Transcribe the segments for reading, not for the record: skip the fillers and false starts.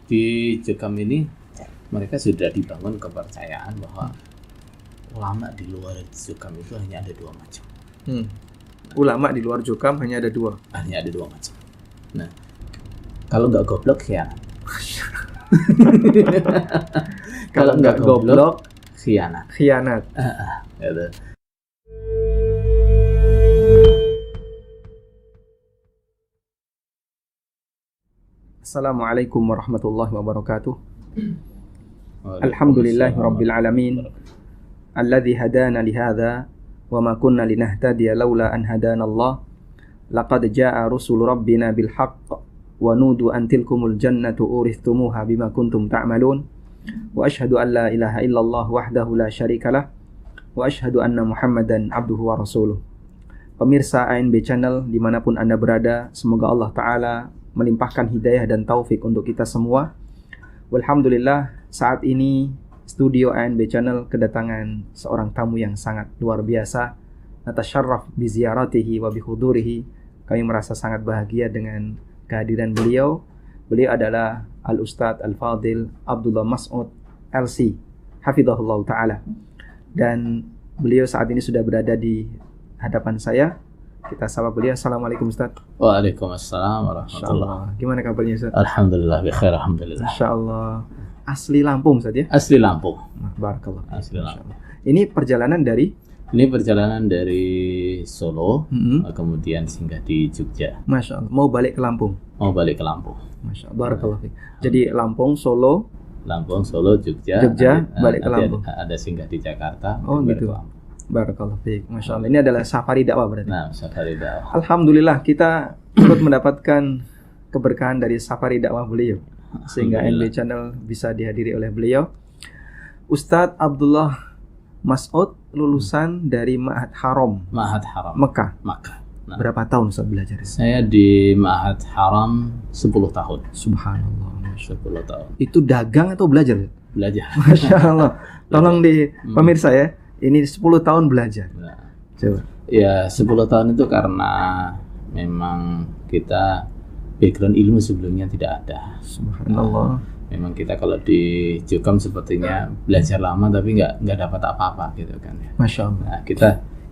Di Jokam ini mereka sudah dibangun kepercayaan bahwa ulama di luar Jokam itu hanya ada 2 macam. Ulama di luar Jokam hanya ada 2. Hanya ada 2 macam. Nah, kalau nggak goblok khianat. Kalau nggak goblok khianat. Gitu. Assalamualaikum warahmatullahi wabarakatuh. Alhamdulillahi rabbil alamin. Alladzi hadana lihadza wa ma kunna linahtadiya laula an hadana Allah. Laqad jaa rusul rabbina bil haqq wa nudu an tilkumul jannatu urithumuha bima kuntum ta'malun. Wa asyhadu an la ilaha illallah wahdahu la syarikalah wa asyhadu anna Muhammadan abduhu wa rasuluh. Pemirsa ANB Channel dimanapun Anda berada, semoga Allah Ta'ala melimpahkan hidayah dan taufik untuk kita semua. Walhamdulillah, saat ini studio ANB Channel kedatangan seorang tamu yang sangat luar biasa. Natasyarraf bi ziyaratihi wa bi hudurihi. Kami merasa sangat bahagia dengan kehadiran beliau. Beliau adalah Al-Ustadz Al-Fadil Abdullah Mas'ud LC Hafizahullah Ta'ala. Dan beliau saat ini sudah berada di hadapan saya. Kita sapa beliau. Assalamualaikum Ustaz. Waalaikumsalam warahmatullahi. Gimana kabarnya Ustaz? Alhamdulillah, bikhair, alhamdulillah. Insyaallah. Asli Lampung Ustaz ya? Asli Lampung. Barakallah. Asli Lampung. Ini perjalanan dari Solo, kemudian singgah di Jogja. Masya Allah. Mau balik ke Lampung? Mau balik ke Lampung. Masya Allah. Barakallah. Jadi Lampung, Solo, Jogja, balik ke Lampung. Ada singgah di Jakarta. Oh gitu. Barakallah fiik. Masya Allah. Ini adalah safari dakwah berarti. Nah, safari dakwah. Alhamdulillah kita turut mendapatkan keberkahan dari safari dakwah beliau, sehingga ANB Channel bisa dihadiri oleh beliau. Ustadz Abdullah Mas'ud lulusan dari Ma'had Haram. Mekah. Nah, berapa tahun Ustadz belajar? Saya di Ma'had Haram 10 tahun. Subhanallah. 10 tahun. Itu dagang atau belajar? Belajar. Masya Allah. Tolong di pemirsa ya. Ini 10 tahun belajar. Nah, coba. Ya 10 tahun itu karena memang kita background ilmu sebelumnya tidak ada. Subhanallah. Memang kita kalau di Jokam sepertinya belajar lama tapi nggak dapat apa-apa gitu kan ya. Masya Allah. Nah,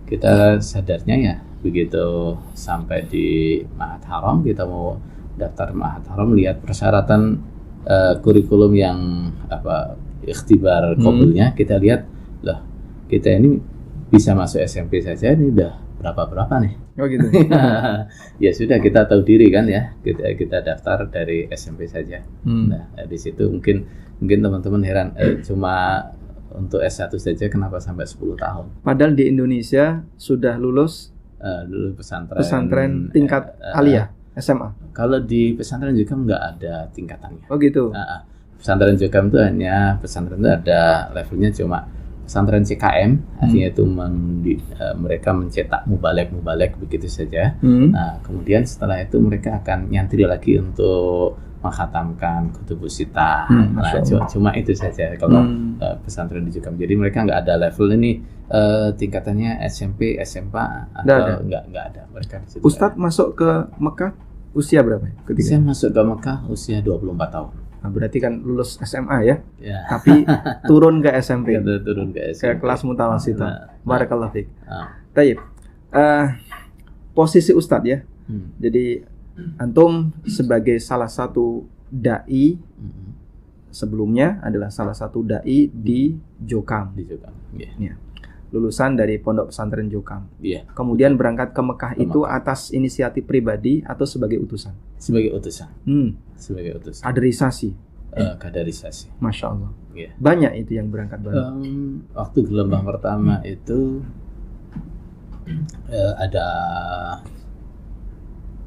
kita sadarnya ya begitu sampai di Ma'had Haram, kita mau daftar Ma'had Haram, lihat persyaratan kurikulum yang ikhtibar qabulnya, kita lihat lah kita ini bisa masuk SMP saja, ini udah berapa nih. Oh gitu. Ya sudah, kita tahu diri kan ya, kita daftar dari SMP saja. Nah, di situ mungkin teman-teman heran, cuma untuk S1 saja kenapa sampai 10 tahun. Padahal di Indonesia sudah lulus dulu pesantren tingkat aliyah, SMA. Kalau di pesantren juga nggak ada tingkatannya. Oh gitu. Pesantren Jokam itu hanya pesantren itu ada levelnya, cuma pesantren CKM, artinya itu mereka mencetak mubalek begitu saja. Nah, kemudian setelah itu mereka akan nyantri lagi untuk mengkhatamkan kutubus sittah. Nah, cuma itu saja kalau pesantren di Jokam. Jadi mereka nggak ada level ini tingkatannya SMP, SMA atau nggak ada. Mereka Ustadz masuk ke Mekah usia berapa? Saya masuk ke Mekah usia 24 tahun. Nah, berarti kan lulus SMA ya. Tapi turun ke SMP. Turun ke SMP. Ke kelas mutawasithah. Barakallahu fiik. Tayyib. Posisi Ustadz ya. Jadi antum sebagai salah satu dai, sebelumnya adalah salah satu dai di Jokam. Ya. Lulusan dari Pondok Pesantren Jokam. Kemudian berangkat ke Mekah itu atas inisiatif pribadi atau sebagai utusan? Sebagai utusan. Kaderisasi. Masya Allah. Banyak itu yang berangkat bareng. Waktu gelombang pertama itu ada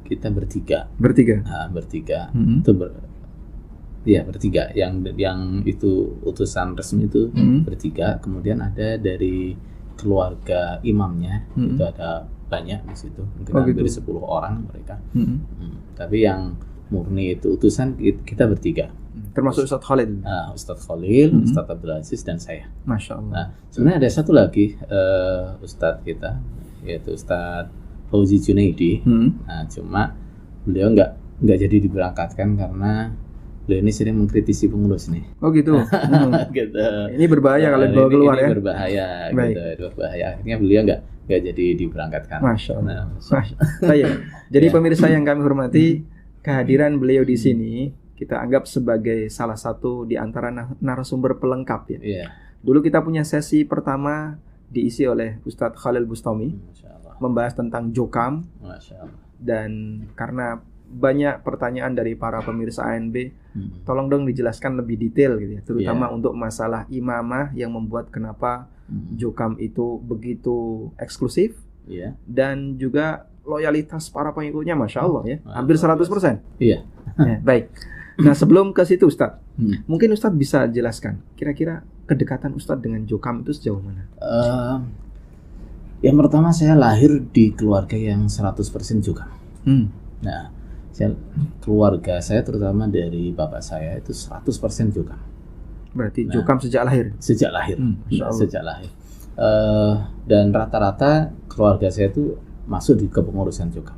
kita bertiga. Itu bertiga. Yang itu utusan resmi itu bertiga. Kemudian ada dari keluarga imamnya, itu ada banyak di situ, mungkin hampir 10 orang mereka. Tapi yang murni itu utusan kita bertiga. Termasuk Ustadz Khalil. Ustadz Khalil, Ustadz Abdul Aziz dan saya. Masya Allah. Nah, sebenarnya ada satu lagi Ustadz kita, yaitu Ustadz Fauzi Junaidi. Nah, cuma beliau nggak jadi diberangkatkan karena beliau ini sering mengkritisi pengurus nih. Oh gitu. Gitu. Ini berbahaya kalau dibawa keluar ini ya. Berbahaya, Baik. gitu. Berbahaya. Akhirnya beliau nggak jadi diberangkatkan. Masya Allah. Nah, Baik. Jadi Ya. pemirsa yang kami hormati, kehadiran beliau di sini kita anggap sebagai salah satu di antara narasumber pelengkap ya. Iya. Dulu kita punya sesi pertama diisi oleh Ustadz Khalil Bustami Masya Allah. membahas tentang Jokam, Masya Allah. dan karena banyak pertanyaan dari para pemirsa ANB, tolong dong dijelaskan lebih detail gitu ya, terutama untuk masalah imamah yang membuat kenapa Jokam itu begitu eksklusif, Iya. dan juga loyalitas para pengikutnya, Masya Allah ya, Wah, hampir luar 100%. Iya. Ya, baik. Nah sebelum ke situ Ustadz, Hmm. mungkin Ustadz bisa jelaskan kira-kira kedekatan Ustadz dengan Jokam itu sejauh mana? Yang pertama saya lahir di keluarga yang 100% Jokam. Nah, keluarga saya terutama dari bapak saya itu 100% Jokam. Berarti Jokam sejak lahir? Sejak lahir. Masya Allah. Sejak lahir. Dan rata-rata keluarga saya itu masuk di kepengurusan Jokam.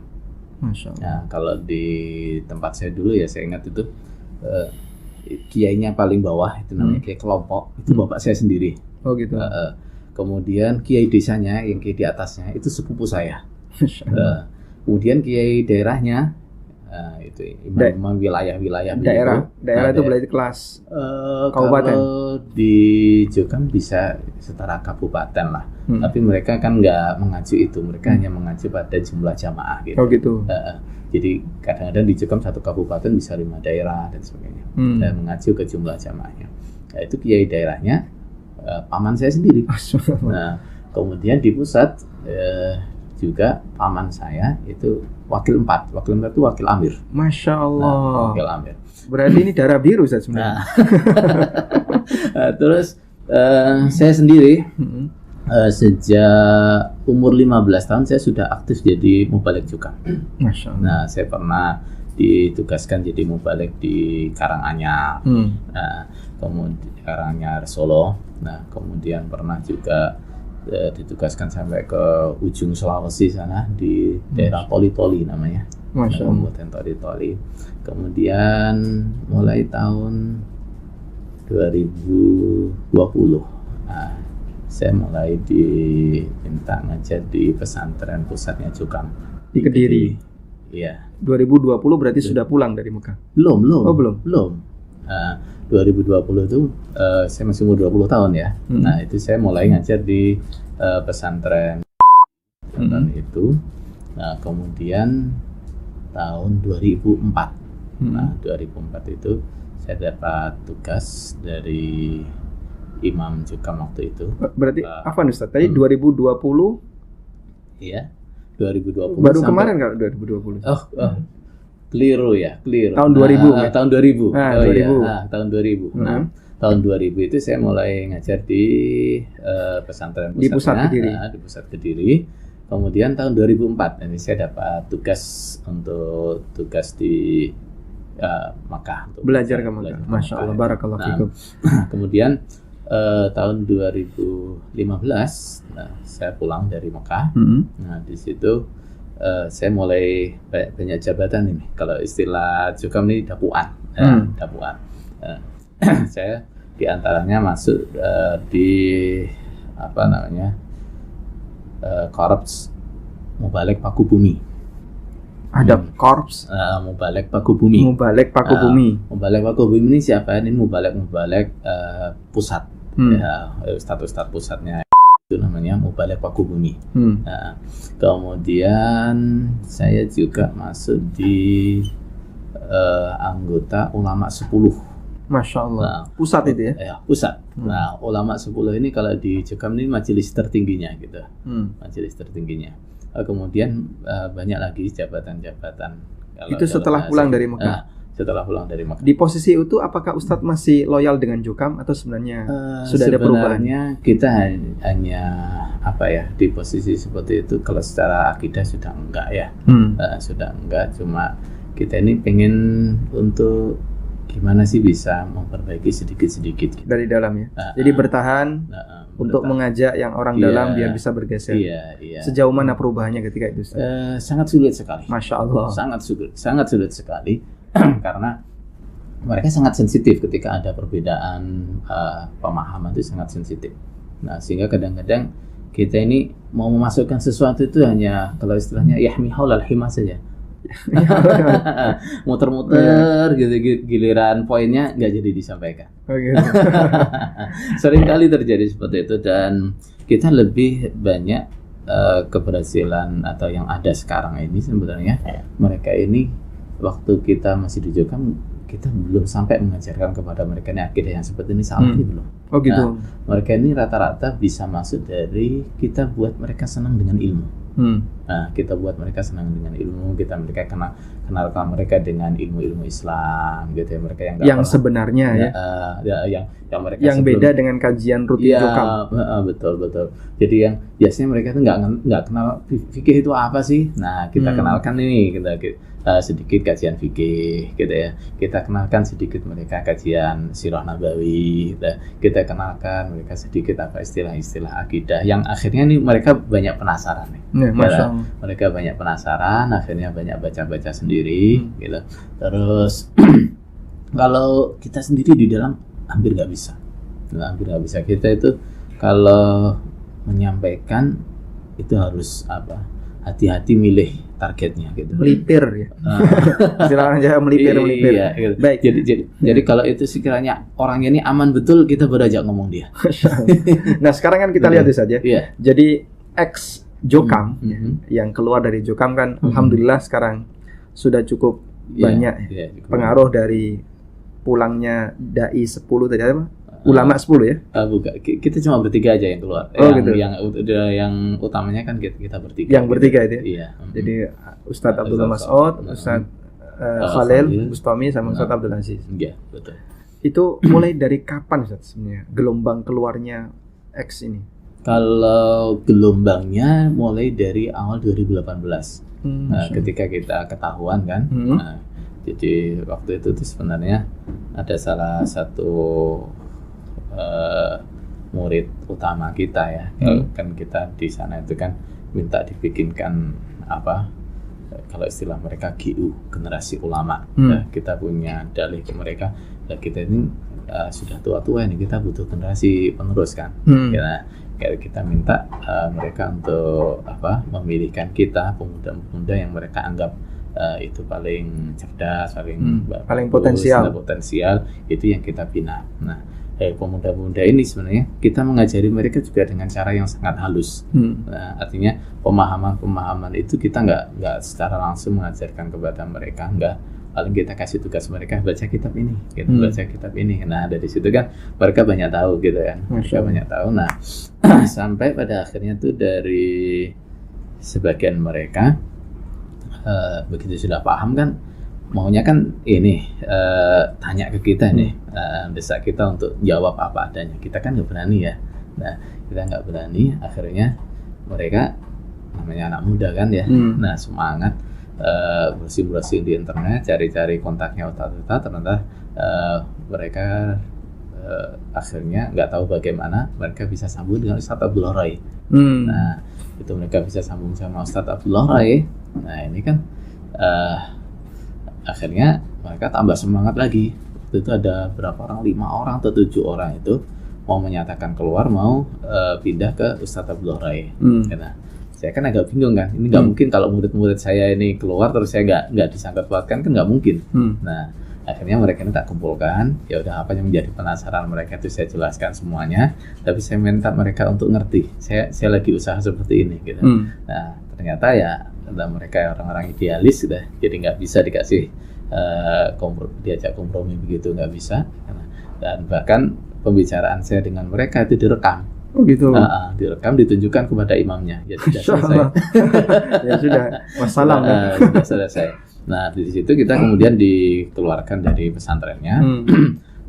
Masya Allah. Nah, kalau di tempat saya dulu ya saya ingat itu kiainya paling bawah itu namanya kiai kelompok, itu bapak saya sendiri. Oh gitu. Kemudian kiai desanya yang kiai di atasnya itu sepupu saya. Masya Allah. Kemudian kiai daerahnya itu imam wilayah-wilayah Daerah itu berarti kelas kabupaten. Kalau di Jokam bisa setara kabupaten lah. Tapi mereka kan nggak mengacu itu, mereka hanya mengacu pada jumlah jamaah gitu. Oh gitu. Jadi kadang-kadang di Jokam satu kabupaten bisa 5 daerah dan sebagainya. Dan mengacu ke jumlah jamaahnya. Nah, itu kiai daerahnya paman saya sendiri. Nah, kemudian di pusat juga paman saya itu wakil 4 itu wakil amir. Masya Allah. Nah, wakil amir. Berarti ini darah biru Ustaz sebenarnya. Terus saya sendiri sejak umur 15 tahun saya sudah aktif jadi mubalik Jokam. Masya Allah. Nah, saya pernah ditugaskan jadi mubalik di Karanganyar. Nah, kemudian Karanganyar Solo. Nah, kemudian pernah juga ditugaskan sampai ke ujung Sulawesi sana di daerah Toli-Toli namanya. Masya Allah. Kabupaten Toli-Toli. Kemudian mulai tahun 2020 saya mulai diminta ngajar di pesantren pusatnya Jokam Di Kediri. Iya. 2020 berarti sudah pulang dari Mekah. Belum. Oh, belum. 2020 itu saya masih umur 20 tahun ya. Nah, itu saya mulai ngajar di pesantren itu. Nah, kemudian tahun 2004. Nah, 2004 itu saya dapat tugas dari Imam Jokam waktu itu. Berarti apa Ustaz? Tadi 2020? Iya. 2020. Baru kemarin kalau 2020. Keliru. Tahun 2000 ya? Tahun 2000. Nah, 2000. Iya. Tahun 2000. Nah, tahun 2000 itu saya mulai ngajar di pesantren di pusat Kediri. Di pusat Kediri. Kemudian tahun 2004 ini saya dapat tugas di Makkah untuk belajar ke Makkah. Masya Allah, barakallahu fikum. Kemudian tahun 2015 saya pulang dari Makkah. Nah, di situ saya mulai banyak jabatan ini. Kalau istilah Jokam ini dapuan. Dapuan. Saya diantaranya masuk di Korps Mubalik Pakubumi. Ada Korps Mubalik Pakubumi. Mubalik Pakubumi ini siapa? Ini Mubalik pusat. Ya, ustadz pusatnya itu namanya Mubalik Pakubumi. Kemudian saya juga masuk di anggota ulama 10. Masya Allah. Pusat itu ya? Ya, pusat. Nah, ulama 10 ini kalau di Jokam ini majelis tertingginya gitu. Majelis tertingginya. Kemudian banyak lagi jabatan-jabatan. Itu setelah pulang dari Mekah? Setelah pulang dari Mekah. Di posisi itu apakah Ustadz masih loyal dengan Jokam atau sebenarnya sudah ada perubahan? Sebenarnya kita hanya di posisi seperti itu kalau secara akidah sudah enggak ya. Sudah enggak, cuma kita ini pengen untuk gimana sih bisa memperbaiki sedikit-sedikit dari dalam ya. Jadi bertahan untuk mengajak yang orang dalam biar bisa bergeser. Iya. Sejauh mana perubahannya ketika itu? Sangat sulit sekali. Masya Allah. Sangat sulit sekali karena mereka sangat sensitif ketika ada perbedaan pemahaman, itu sangat sensitif. Nah, sehingga kadang-kadang kita ini mau memasukkan sesuatu itu hanya, kalau istilahnya yahmi haulal hima saja. Muter-muter gitu, giliran poinnya nggak jadi disampaikan. Gitu. Sering kali terjadi seperti itu, dan kita lebih banyak keberhasilan atau yang ada sekarang ini sebenarnya mereka ini waktu kita masih di Jokam, kita belum sampai mengajarkan kepada mereka ini akidah yang seperti ini saat ini belum. Oh gitu. Nah, mereka ini rata-rata bisa masuk dari kita buat mereka senang dengan ilmu. Nah, kita buat mereka senang dengan ilmu, mereka kenalkan mereka dengan ilmu-ilmu Islam gitu ya, mereka yang sebenarnya yang mereka yang sebelum, beda dengan kajian rutin Jokam. Betul. Jadi yang biasanya mereka itu nggak kenal fikih itu apa sih. Nah, kita kenalkan ini kita sedikit kajian fikih gitu ya. Kita kenalkan sedikit mereka kajian sirah nabawi, kita kenalkan mereka sedikit apa istilah-istilah akidah yang akhirnya nih mereka banyak penasaran nih. Mereka banyak penasaran, akhirnya banyak baca-baca sendiri gitu. Terus kalau kita sendiri di dalam hampir nggak bisa. Kita itu kalau menyampaikan itu harus hati-hati milih targetnya gitu. Melipir ya. Istilahnya aja melipir. Iya, gitu. Baik. Jadi kalau itu sekiranya orangnya ini aman betul, kita beranjak ngomong dia. Nah, sekarang kan kita lihat saja. Iya. Jadi ex Jokam yang keluar dari Jokam kan alhamdulillah sekarang sudah cukup banyak pengaruh dari pulangnya dai 10 tadi apa? Ulama 10 ya? Bukan, kita cuma bertiga aja yang keluar. Gitu. Yang utamanya kan kita bertiga. Yang bertiga itu ya? Iya. Jadi Ustadz Abdullah Mas'ud, Ustadz Khalil Bustami sama Ustadz Abdul Aziz. Iya, betul. Itu mulai dari kapan Ustadz sebenarnya gelombang keluarnya X ini? Kalau gelombangnya mulai dari awal 2018. Ketika kita ketahuan kan. Jadi waktu itu tuh sebenarnya ada salah satu murid utama kita ya, kan kita di sana itu kan minta dibikinkan kalau istilah mereka GU, generasi ulama. Kita punya dalih ke mereka, kita ini sudah tua-tua ini, kita butuh generasi penerus kan. Kita minta mereka untuk memilihkan kita pemuda-pemuda yang mereka anggap itu paling cerdas, paling potensial itu yang kita bina. Nah, pemuda-pemuda ini sebenarnya kita mengajari mereka juga dengan cara yang sangat halus. Nah, artinya pemahaman itu kita nggak secara langsung mengajarkan kepada mereka, paling kita kasih tugas mereka baca kitab ini, baca kitab ini. Nah, dari situ kan mereka banyak tahu gitu kan, banyak tahu. Nah, sampai pada akhirnya tuh dari sebagian mereka begitu sudah paham kan, maunya kan ini tanya ke kita nih, desak kita untuk jawab apa adanya. Kita kan nggak berani ya. Nah, kita nggak berani. Akhirnya mereka namanya anak muda kan ya. Nah, semangat browsing di internet, cari-cari kontaknya ustadz-ustadz. Ternyata mereka akhirnya nggak tahu bagaimana mereka bisa sambung dengan Ustadz Abdullah Rai. Nah, itu mereka bisa sambung sama Ustadz Abdullah Rai. Nah, ini kan akhirnya mereka tambah semangat lagi. Waktu itu ada berapa orang, 5 orang atau 7 orang itu mau menyatakan keluar, mau pindah ke Ustadz Abdullah Rai. Nah, saya kan agak bingung kan, ini nggak mungkin kalau murid-murid saya ini keluar terus saya nggak disangkut pautkan, kan nggak mungkin. Nah, akhirnya mereka ini tak kumpulkan, ya udah apa yang menjadi penasaran mereka itu saya jelaskan semuanya, tapi saya minta mereka untuk ngerti, saya lagi usaha seperti ini gitu. Nah, ternyata ya mereka orang-orang idealis sudah, jadi nggak bisa dikasih diajak kompromi begitu, nggak bisa. Dan bahkan pembicaraan saya dengan mereka itu direkam. Oh gitu. Direkam, ditunjukkan kepada imamnya. Ya sudah selesai. Ya sudah, wassalam. Sudah selesai. Nah, di situ kita kemudian dikeluarkan dari pesantrennya.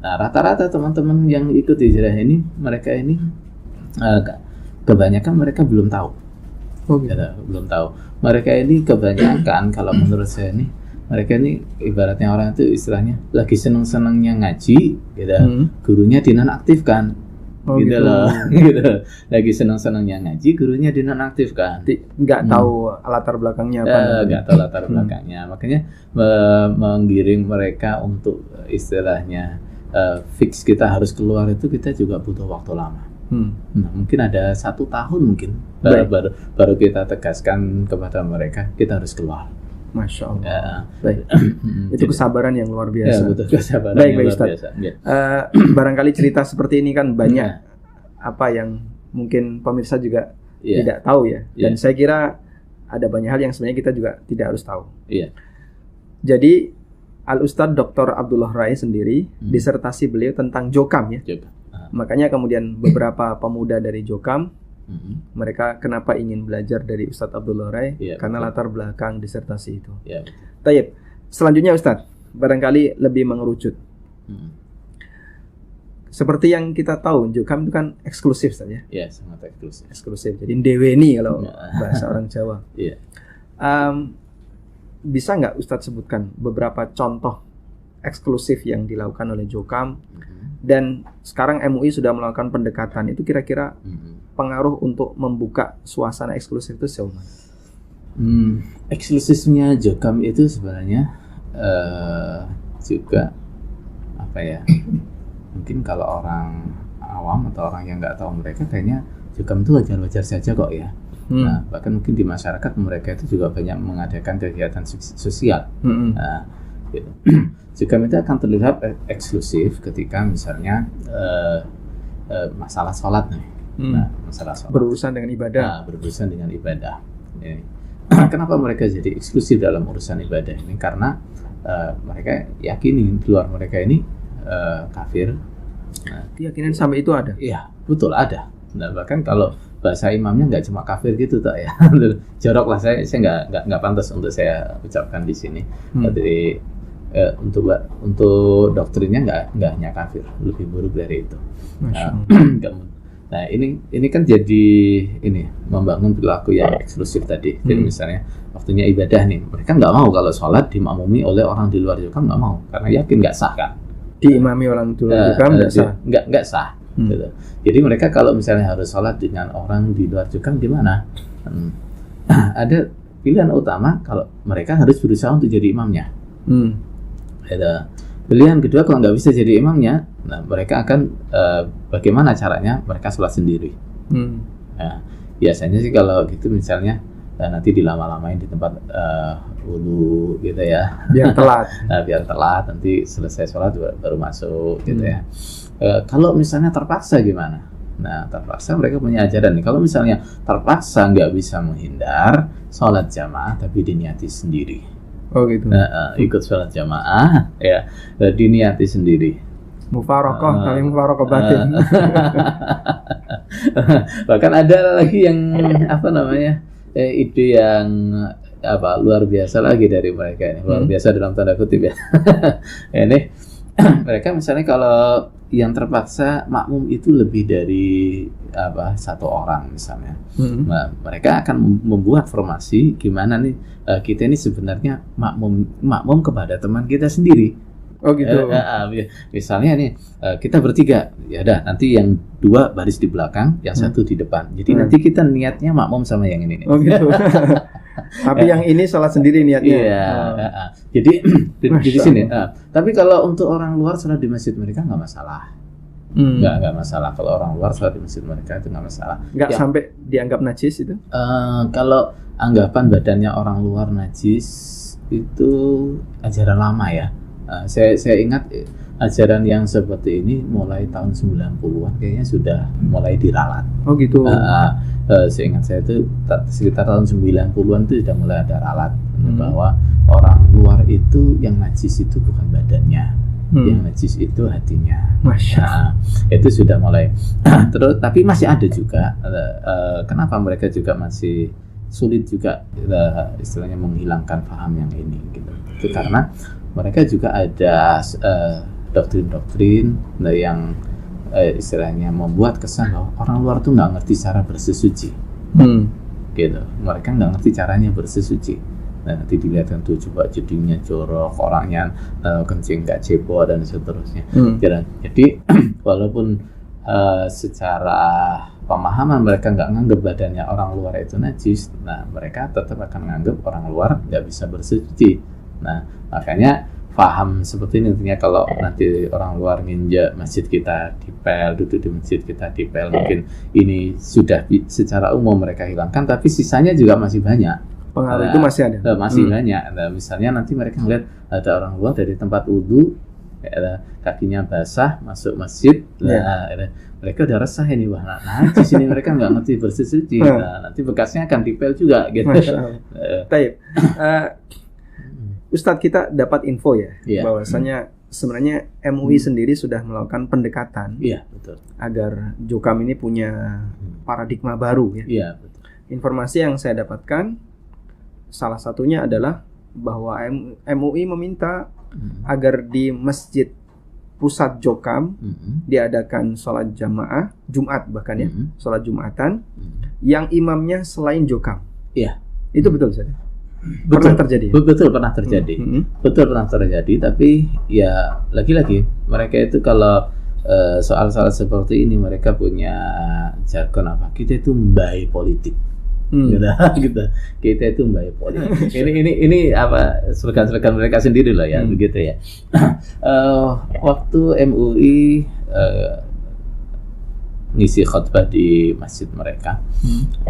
Nah, rata-rata teman-teman yang ikut hijrah ini, mereka ini kebanyakan mereka belum tahu. Belum tahu. Mereka ini kebanyakan kalau menurut saya ini, mereka ini ibaratnya orang itu istilahnya lagi seneng-senengnya ngaji, gitu. Gurunya dinonaktifkan. gitu loh. Gitu. Lagi senang-senangnya ngaji, gurunya dinonaktifkan. Nggak tahu latar belakangnya apa. Nggak tahu latar belakangnya. Makanya menggiring mereka untuk istilahnya fix kita harus keluar itu kita juga butuh waktu lama. Nah, mungkin ada 1 tahun mungkin baru kita tegaskan kepada mereka kita harus keluar. Masya Allah. Baik. Itu kesabaran yang luar biasa. Ya, betul, kesabaran baik, yang luar Ustaz. biasa. Ya. Barangkali cerita seperti ini kan banyak apa yang mungkin pemirsa juga tidak tahu ya. Dan saya kira ada banyak hal yang sebenarnya kita juga tidak harus tahu. Jadi Al-Ustadz Dr. Abdullah Rai sendiri disertasi beliau tentang Jokam ya. Makanya kemudian beberapa pemuda dari Jokam mereka kenapa ingin belajar dari Ustadz Abdullah Rai karena latar belakang disertasi itu. Tayyib. Selanjutnya Ustadz, barangkali lebih mengerucut. Seperti yang kita tahu, Jokam itu kan eksklusif saja. Iya, sangat eksklusif. Eksklusif. Jadi ndeweni kalau bahasa orang Jawa. Bisa nggak Ustadz sebutkan beberapa contoh eksklusif yang dilakukan oleh Jokam? Dan sekarang MUI sudah melakukan pendekatan, itu kira-kira pengaruh untuk membuka suasana eksklusif itu sejauh mana? Eksklusifnya Jokam itu sebenarnya juga apa ya? Mungkin kalau orang awam atau orang yang nggak tahu mereka kayaknya Jokam itu wajar-wajar saja kok ya. Nah, bahkan mungkin di masyarakat mereka itu juga banyak mengadakan kegiatan sosial. Nah, gitu. Jokam itu akan terlihat eksklusif ketika misalnya masalah sholat nih. Nah, masalah sholat. Berurusan dengan ibadah. Nah, berurusan dengan ibadah. Ini. Kenapa mereka jadi eksklusif dalam urusan ibadah ini? Karena mereka yakini di luar mereka ini kafir. Nah, keyakinan sampai itu ada? Iya, betul ada. Nah, bahkan kalau bahasa imamnya nggak cuma kafir gitu tak ya. Jorok lah, saya nggak pantas untuk saya ucapkan di sini. Jadi untuk doktrinnya nggak hanya kafir, lebih buruk dari itu. Nah ini kan jadi membangun perilaku yang eksklusif tadi. Jadi misalnya waktunya ibadah nih, mereka nggak mau kalau sholat dimakmumi oleh orang di luar Jokam, nggak mau karena yakin nggak sah kan. Diimami orang di luar Jokam nggak sah. Gitu. Jadi mereka kalau misalnya harus sholat dengan orang di luar Jokam gimana? Ada pilihan utama kalau mereka harus berusaha untuk jadi imamnya. Pilihan kedua kalau nggak bisa jadi imamnya, nah mereka akan bagaimana caranya? Mereka sholat sendiri. Nah, biasanya sih kalau gitu misalnya nanti dilama-lamain di tempat wudhu gitu ya. Biar telat. Biar telat, nanti selesai sholat baru masuk gitu ya. Kalau misalnya terpaksa gimana? Nah, terpaksa mereka punya ajaran nih. Kalau misalnya terpaksa nggak bisa menghindar, sholat jamaah tapi diniati sendiri. Oh gitu. Ikut sholat jamaah ya, diniati sendiri. Mufarokoh, kali mufarokoh batin. Bahkan ada lagi yang ide yang luar biasa lagi dari mereka ini. Luar biasa dalam tanda kutip ya. Ini mereka misalnya kalau yang terpaksa makmum itu lebih dari satu orang misalnya. Nah, mereka akan membuat formasi gimana nih kita ini sebenarnya makmum kepada teman kita sendiri. Oh gitu. Misalnya nih kita bertiga, ya dah nanti yang 2 baris di belakang, yang 1 di depan. Jadi nanti kita niatnya makmum sama yang ini. Oh gitu. Tapi yang ini sholat sendiri niatnya. Iya. Jadi di sini. Tapi kalau untuk orang luar sholat di masjid mereka nggak masalah. Nggak masalah kalau orang luar sholat di masjid mereka itu nggak masalah. Nggak sampai dianggap najis itu? Kalau anggapan badannya orang luar najis itu ajaran lama ya. Saya ingat ajaran yang seperti ini mulai tahun 90-an kayaknya sudah mulai diralat. Oh gitu. Seingat saya itu sekitar tahun 90-an itu sudah mulai ada ralat bahwa orang luar itu yang najis itu bukan badannya, yang najis itu hatinya. Itu sudah mulai. Terus tapi masih ada juga. Kenapa mereka juga masih sulit juga istilahnya menghilangkan paham yang ini gitu. Itu karena mereka juga ada doktrin-doktrin yang istilahnya membuat kesan bahwa orang luar tuh nggak ngerti cara bersesuci, gitu. Mereka nggak ngerti caranya bersesuci. Nah, nanti dilihatkan tuh coba jadinya jorok, orangnya kencing nggak cebok dan seterusnya. Jadi walaupun secara pemahaman mereka nggak nganggap badannya orang luar itu najis, nah mereka tetap akan nganggap orang luar nggak bisa bersuci. Nah makanya paham seperti ini, intinya kalau nanti orang luar nginjak masjid kita dipel, duduk di masjid kita dipel, mungkin ini sudah secara umum mereka hilangkan, tapi sisanya juga masih banyak. Pengaruh itu masih ada. Masih banyak. Nah, misalnya nanti mereka ngeliat ada orang luar dari tempat wudhu, kakinya basah masuk masjid, mereka udah resah ini, wah najis ini, mereka nggak ngerti bersuci. Nah, nanti bekasnya akan dipel juga gitu. Taib. Ustadz, kita dapat info ya, bahwasanya sebenarnya MUI sendiri sudah melakukan pendekatan, betul, agar Jokam ini punya paradigma baru ya. Betul. Informasi yang saya dapatkan salah satunya adalah bahwa MUI meminta agar di masjid pusat Jokam diadakan sholat jamaah Jumat, bahkan ya sholat Jumatan yang imamnya selain Jokam. Itu betul saja. Pernah terjadi. Betul pernah terjadi. Betul pernah terjadi. Tapi ya lagi-lagi mereka itu kalau soal-soal seperti ini mereka punya jargon apa? Kita itu mbai politik. Gitu. Kita itu mbai politik. ini apa? Serkan-serkan mereka sendiri lah ya, begitu ya. Waktu MUI ngisi khutbah di masjid mereka,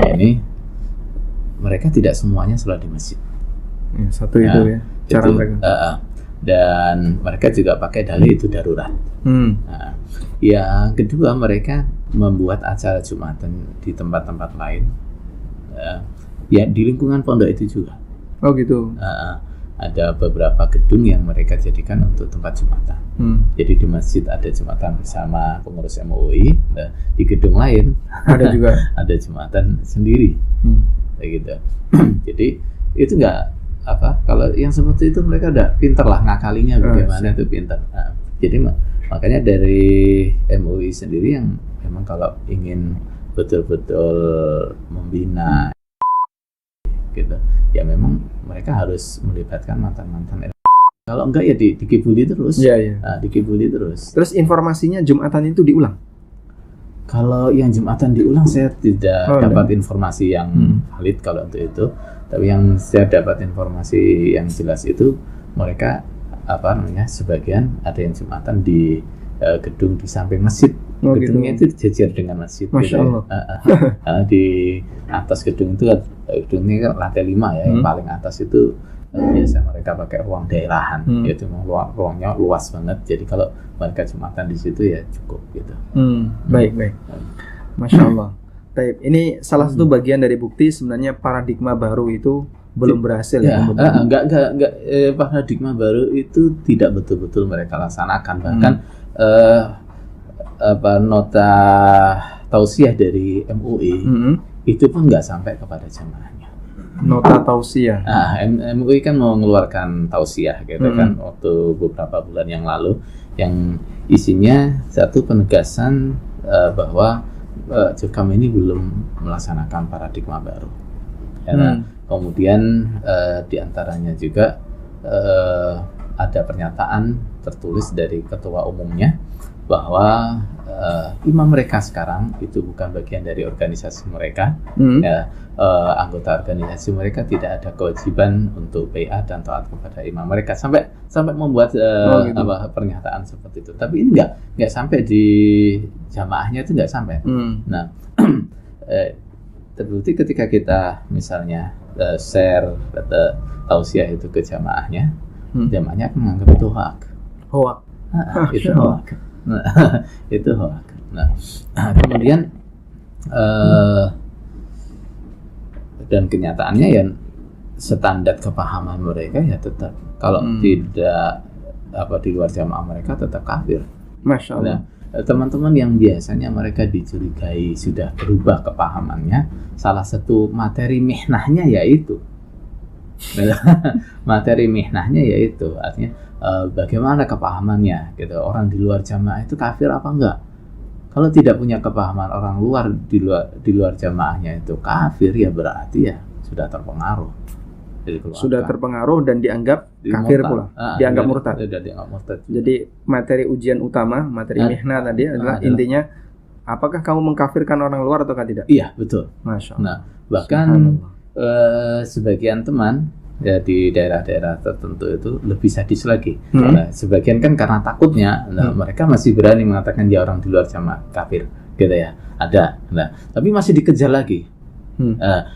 ini mereka tidak semuanya sholat di masjid. Satu itu ya cara itu, mereka. Dan mereka juga pakai dalih itu darurat. Nah, yang kedua mereka membuat acara Jumatan di tempat-tempat lain. Ya di lingkungan pondok itu juga. Oh gitu. Ada beberapa gedung yang mereka jadikan untuk tempat Jumatan. Jadi di masjid ada Jumatan bersama pengurus MUI. Nah, di gedung lain ada juga ada Jumatan sendiri. Gitu. Jadi itu nggak apa, kalau yang seperti itu mereka udah pinter lah ngakalinya bagaimana itu pinter. Nah, jadi makanya dari MUI sendiri yang memang kalau ingin betul-betul membina gitu ya memang mereka harus melibatkan mantan-mantan. Kalau enggak ya dikibuli terus. Nah, dikibuli terus. Terus informasinya Jumatan itu diulang? Kalau yang Jumatan diulang saya tidak dapat informasi yang valid kalau untuk itu. Tapi yang saya dapat informasi yang jelas itu mereka sebagian ada yang Jumatan di gedung di samping masjid. Gedungnya itu jajar dengan masjid. Masya Allah. Di atas gedung itu gedungnya kan lantai 5 ya, yang paling atas itu biasa mereka pakai ruang daerahan, yaitu ruangnya luas banget. Jadi kalau mereka Jumatan di situ ya cukup gitu. Baik. Masya Allah. Taib. Ini salah satu bagian dari bukti sebenarnya paradigma baru itu belum berhasil. Enggak, paradigma baru itu tidak betul-betul mereka laksanakan. Bahkan nota tausiah dari MUI itu pun nggak sampai kepada jamaahnya. Nota tausiah. MUI kan mau mengeluarkan tausiah gitu kan waktu beberapa bulan yang lalu, yang isinya satu penegasan bahwa Jokam ini belum melaksanakan paradigma baru. Kemudian diantaranya juga ada pernyataan tertulis dari ketua umumnya bahwa imam mereka sekarang itu bukan bagian dari organisasi mereka. Anggota organisasi mereka tidak ada kewajiban untuk bai'at dan taat kepada imam mereka, sampai membuat pernyataan seperti itu. Tapi ini nggak sampai di jamaahnya, itu nggak sampai. Nah, terbukti ketika kita misalnya share tausiah itu ke jamaahnya, jamaahnya akan menganggap itu hoak. Itu hoak. Itu hoak. Nah, kemudian dan kenyataannya ya standar kepahaman mereka ya tetap kalau tidak di luar jamaah mereka tetap kafir. Masya Allah. Nah, teman-teman yang biasanya mereka dicurigai sudah berubah kepahamannya, salah satu materi mihnahnya yaitu artinya bagaimana kepahamannya gitu, orang di luar jamaah itu kafir apa enggak. Kalau tidak punya kepahaman orang luar di luar jamaahnya itu kafir, ya berarti ya sudah terpengaruh. Sudah terpengaruh dan dianggap kafir pula. Dianggap murtad. Dianggap murtad. Jadi materi ujian utama, materi mihnah tadi adalah intinya Apakah kamu mengkafirkan orang luar atau tidak? Iya, betul. Masya Allah. Nah, bahkan sebagian teman ya di daerah-daerah tertentu itu lebih sadis lagi. Nah, sebagian kan karena takutnya, mereka masih berani mengatakan dia orang di luar jamaah kafir, gitu ya. Ada. Nah, tapi masih dikejar lagi.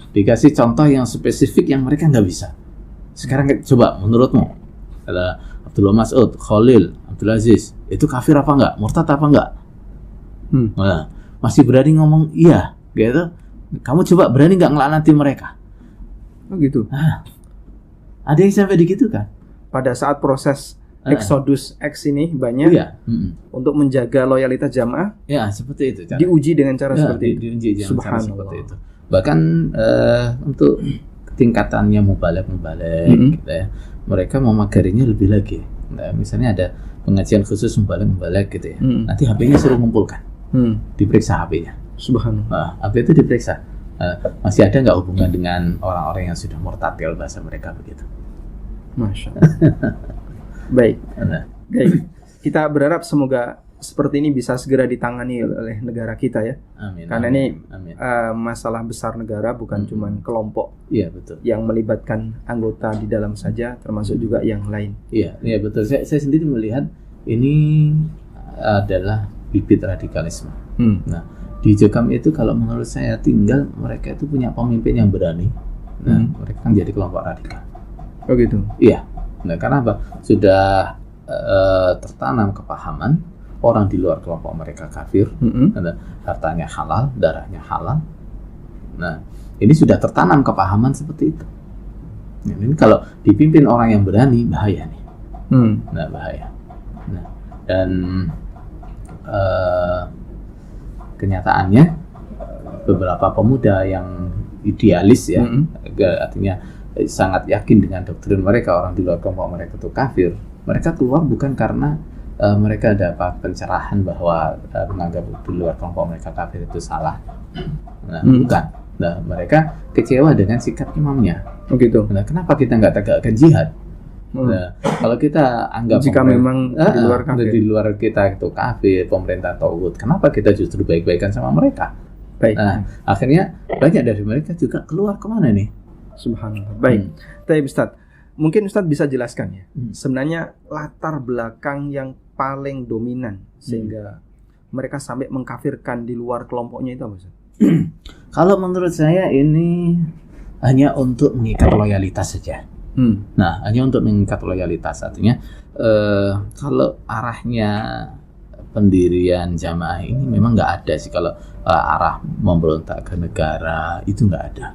Dikasih contoh yang spesifik yang mereka nggak bisa. Sekarang coba menurutmu, Abdullah Mas'ud, Khalil, Abdul Aziz, itu kafir apa enggak? Murtad apa enggak? Nah, masih berani ngomong iya, gitu. Kamu coba berani nggak ngelaknati mereka? Oh gitu. Ada yang sampai begitu kan? Pada saat proses Exodus X ini banyak untuk menjaga loyalitas jamaah. Ya, seperti itu. Diuji dengan cara seperti itu. Diuji dengan cara seperti itu. Bahkan untuk tingkatannya mubalek, gitu ya. Mereka memagarinya lebih lagi. Nah, misalnya ada pengajian khusus mubalek gitu ya. Nanti HP-nya suruh ngumpulkan. Diperiksa HP-nya. Subhanallah. HP itu diperiksa. Masih ada nggak hubungan dengan orang-orang yang sudah murtad, kalau bahasa mereka begitu. Masya Allah. Baik. Kita berharap semoga seperti ini bisa segera ditangani oleh negara kita ya. Amin. Karena ini masalah besar negara, bukan cuma kelompok betul. yang melibatkan anggota di dalam saja, termasuk juga yang lain. Iya betul. Saya sendiri melihat ini adalah bibit radikalisme. Nah, di Jokam itu kalau menurut saya tinggal mereka itu punya pemimpin yang berani. Nah, mereka kan jadi kelompok radikal. Oh gitu. Iya. Nah, karena apa? Sudah tertanam kepahaman orang di luar kelompok mereka kafir, hartanya halal, darahnya halal. Nah, ini sudah tertanam kepahaman seperti itu. Nah, ini kalau dipimpin orang yang berani, bahaya nih. Nah, bahaya. Nah, dan kenyataannya beberapa pemuda yang idealis ya, artinya sangat yakin dengan doktrin mereka, orang di luar kelompok mereka itu kafir. Mereka keluar bukan karena mereka dapat pencerahan bahwa menganggap di luar kelompok mereka kafir itu salah. Nah, bukan. Nah, mereka kecewa dengan sikap imamnya. Oh gitu. Nah, kenapa kita nggak tegakkan jihad? Nah, kalau kita anggap jika memang di luar kita itu kafir, pemerintah tauhid, kenapa kita justru baik-baikan sama mereka? Baik. Nah, akhirnya banyak dari mereka juga keluar kemana nih? Subhanallah. Baik. Tapi Ustaz, mungkin Ustaz bisa jelaskan ya, sebenarnya latar belakang yang paling dominan sehingga mereka sampai mengkafirkan di luar kelompoknya itu apa Ustaz? Kalau menurut saya ini hanya untuk mengikat loyalitas saja. Nah, hanya untuk mengikat loyalitas. Artinya kalau arahnya pendirian jamaah ini memang nggak ada sih. Kalau arah memberontak ke negara itu nggak ada.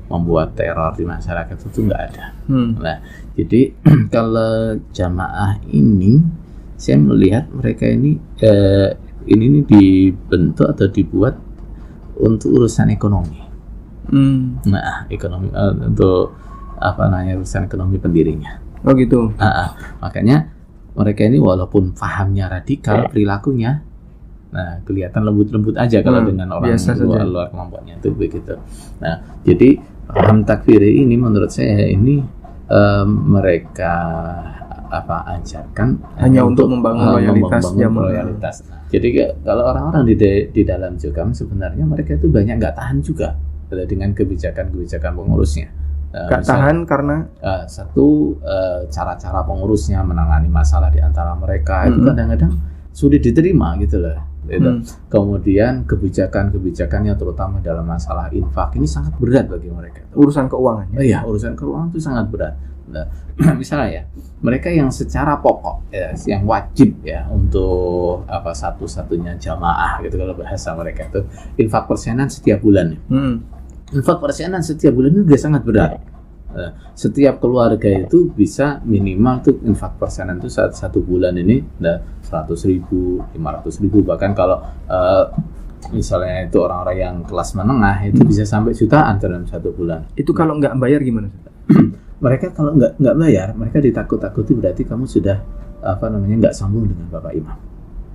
Membuat teror di masyarakat itu nggak ada. Nah, jadi kalau jamaah ini, saya melihat mereka ini dibentuk atau dibuat untuk urusan ekonomi. Nah, ekonomi untuk urusan ekonomi pendirinya. Oh gitu. Makanya mereka ini walaupun pahamnya radikal, perilakunya kelihatan lembut-lembut aja kalau dengan orang luar kelompoknya itu begitu. Nah, jadi paham takfiri ini menurut saya ini mereka ajarkan hanya untuk membangun loyalitas. Jadi kalau orang-orang di dalam Jokam sebenarnya mereka itu banyak nggak tahan juga dengan kebijakan pengurusnya. Gak tahan karena cara-cara pengurusnya menangani masalah di antara mereka itu kadang-kadang sulit diterima gitu loh. Kemudian kebijakannya terutama dalam masalah infak ini sangat berat bagi mereka. Urusan keuangan. Iya, urusan keuangan itu sangat berat. Nah, misalnya ya, mereka yang secara pokok ya, yang wajib ya untuk satu-satunya jamaah gitu kalau bahasa mereka itu infak persenan setiap bulan. Infak persenan setiap bulan itu sudah sangat berat. Setiap keluarga itu bisa minimal tuh infak persenan itu satu bulan ini 100.000, 500.000, bahkan kalau misalnya itu orang-orang yang kelas menengah itu bisa sampai jutaan dalam satu bulan. Itu kalau nggak bayar gimana? Mereka kalau nggak bayar, mereka ditakut-takuti berarti kamu sudah nggak sambung dengan Bapak Imam.